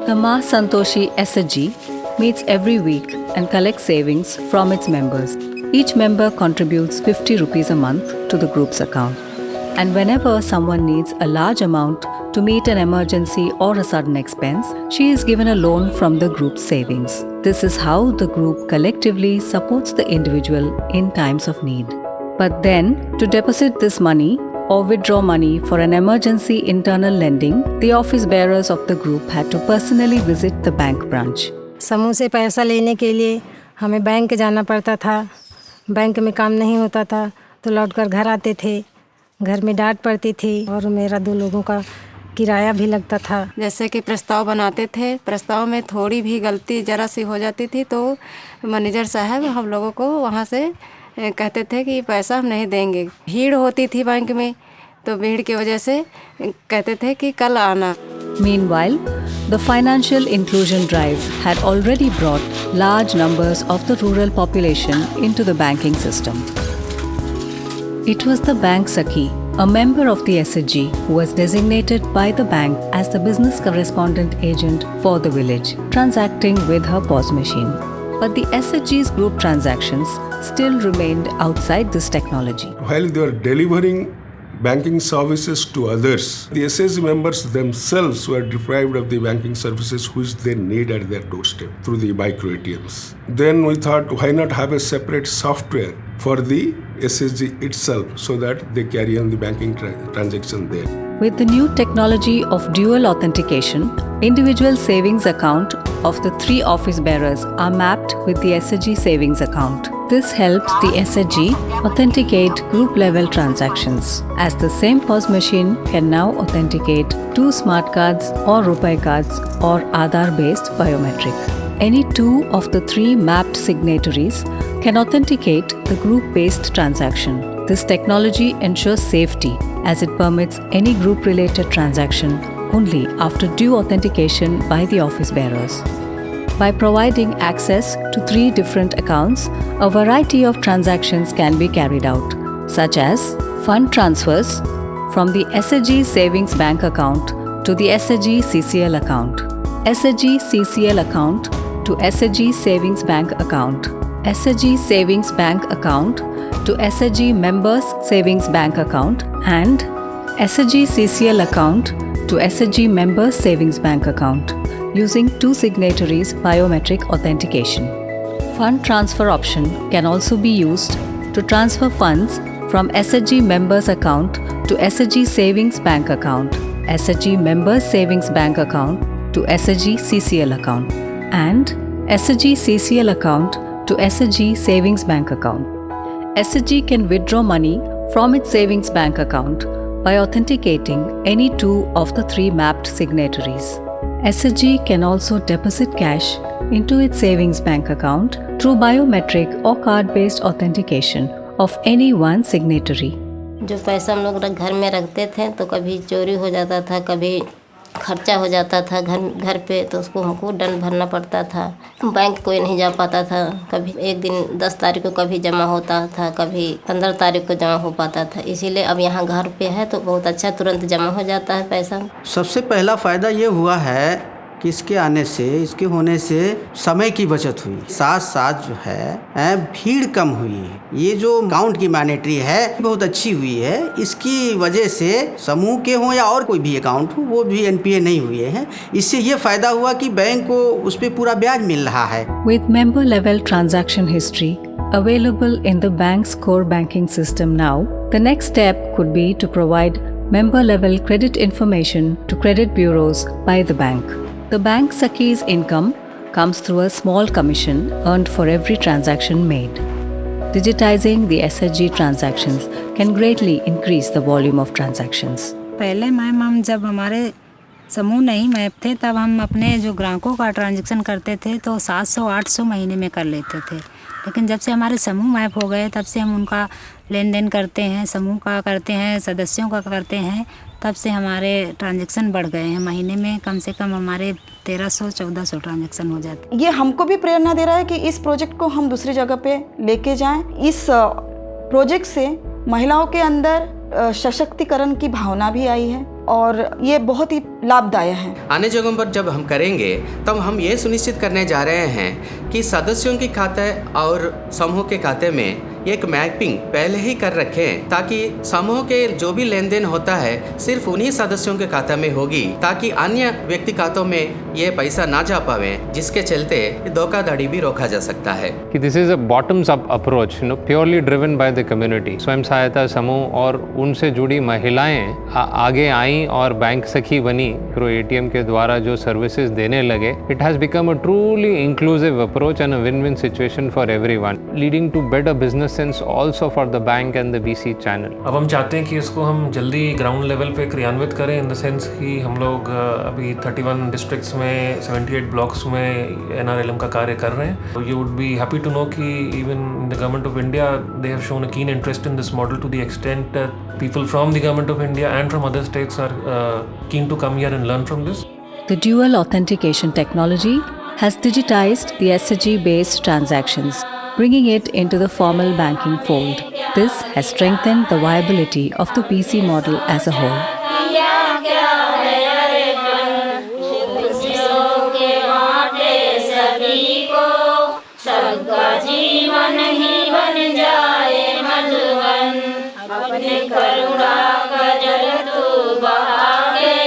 The Ma Santoshi SHG meets every week and collects savings from its members. Each member contributes 50 rupees a month to the group's account. And whenever someone needs a large amount to meet an emergency or a sudden expense, she is given a loan from the group's savings. This is how the group collectively supports the individual in times of need. But then, to deposit this money or withdraw money for an emergency internal lending, the office bearers of the group had to personally visit the bank branch. समूह से पैसा लेने के लिए हमें bank जाना पड़ता था। बैंक में काम नहीं होता था तो लौटकर घर आते थे। घर में डांट पड़ती थी और मेरा 2 लोगों का किराया भी लगता था। जैसे कि प्रस्ताव बनाते थे, प्रस्ताव में थोड़ी भी गलती जरा सी हो जाती थी तो मैनेजर साहब हम लोगों को वहाँ से कहते थे कि पैसा हम नहीं देंगे। भीड़ होती थी बैंक में तो भीड़ की वजह से कहते थे कि कल आना। Meanwhile, the financial inclusion drive had already brought large numbers of the rural population into the banking system. It was the Bank Sakhi, a member of the SHG, who was designated by the bank as the business correspondent agent for the village, transacting with her POS machine. But the SHG's group transactions still remained outside this technology. While they were delivering banking services to others, the SHG members themselves were deprived of the banking services which they need at their doorstep through the micro ATMs. Then we thought, why not have a separate software for the SHG itself so that they carry on the banking transaction there. With the new technology of dual authentication, individual savings account of the 3 office bearers are mapped with the SHG savings account. This helps the SHG authenticate group-level transactions, as the same POS machine can now authenticate 2 smart cards or RuPay cards or Aadhaar-based biometric. Any 2 of the 3 mapped signatories can authenticate the group-based transaction. This technology ensures safety as it permits any group-related transaction only after due authentication by the office bearers. By providing access to 3 different accounts, a variety of transactions can be carried out, such as fund transfers from the SHG Savings Bank account to the SHG CCL account, SHG CCL account to SHG Savings Bank account, SHG Savings Bank account to SHG Members Savings Bank account, and SHG CCL account to SHG Members Savings Bank account using 2 signatories biometric authentication. Fund transfer option can also be used to transfer funds from SHG Members account to SHG Savings Bank account, SHG Members Savings Bank account to SHG CCL account, and SHG CCL account to SHG Savings Bank account. SHG can withdraw money from its savings bank account by authenticating any 2 of the 3 mapped signatories. SHG can also deposit cash into its savings bank account through biometric or card-based authentication of any one signatory. जो पैसा हम लोग घर में रखते थे तो कभी चोरी हो जाता था, कभी खर्चा हो जाता था घर पे तो उसको हमको दंड भरना पड़ता था। बैंक कोई नहीं जा पाता था, कभी एक दिन 10 तारीख को कभी जमा होता था, कभी 15 तारीख को जमा हो पाता था। इसीलिए अब यहाँ घर पे है तो बहुत अच्छा तुरंत जमा हो जाता है पैसा। सबसे पहला फ़ायदा ये हुआ है कि इसके आने से, इसके होने से समय की बचत हुई, साथ साथ जो है भीड़ कम हुई। ये जो अकाउंट की मैनेटरी है बहुत अच्छी हुई है। इसकी वजह से समूह के हों या और कोई भी अकाउंट हो वो भी NPA नहीं हुए हैं। इससे ये फ़ायदा हुआ कि बैंक को उस पर पूरा ब्याज मिल रहा है। With member level transaction history available in the bank's core banking system now, the next step could be to provide member level credit information to credit bureaus by the bank. The Bank Sakhi's income comes through a small commission earned for every transaction made. Digitizing the SHG transactions can greatly increase the volume of transactions. पहले ma'am हम जब हमारे समूह नहीं map थे तब हम अपने जो ग्राहकों का ट्रांजैक्शन करते थे तो 700-800 महीने में कर लेते थे। लेकिन जब से हमारे समूह मैप हो गए तब से हम उनका लेन देन करते हैं, समूह का करते हैं, सदस्यों का करते हैं, तब से हमारे ट्रांजैक्शन बढ़ गए हैं। महीने में कम से कम हमारे 1300-1400 ट्रांजैक्शन हो जाते हैं। ये हमको भी प्रेरणा दे रहा है कि इस प्रोजेक्ट को हम दूसरी जगह पे लेके जाएं। इस प्रोजेक्ट से महिलाओं के अंदर सशक्तिकरण की भावना भी आई है और ये बहुत ही लाभदायक है। आने जगहों पर जब हम करेंगे तब हम ये सुनिश्चित करने जा रहे हैं कि सदस्यों के खाते और समूह के खाते में एक मैपिंग पहले ही कर रखें, ताकि समूह के जो भी लेन देन होता है सिर्फ उन्हीं सदस्यों के खाते में होगी, ताकि अन्य व्यक्ति खातों में ये पैसा ना जा पावे, जिसके चलते धोखाधड़ी भी रोका जा सकता है। कि this is a bottoms up approach, purely driven by the community. स्वयं सहायता समूह और उनसे जुड़ी महिलाएं आगे आई और बैंक सखी बनी, थ्रू एटीएम के द्वारा जो सर्विसेज देने लगे। It has become a truly inclusive approach and a win win situation for everyone, leading to better business sense also for the bank and the BC channel. अब हम चाहते हैं कि इसको हम जल्दी ग्राउंड लेवल पे क्रियान्वित करें, इन द सेंस कि हम लोग अभी 31 डिस्ट्रिक्ट्स में 78 ब्लॉक्स में एनआरएलएम का कार्य कर रहे हैं। You would be happy to know कि even the government of India they have shown a keen interest in this model to the extent people from the government of India and from other states are keen to come here and learn from this. The dual authentication technology has digitized the SSG-based transactions, bringing it into the formal banking fold. This has strengthened the viability of the PC model as a whole. अपने करुणा का जल तू बहा के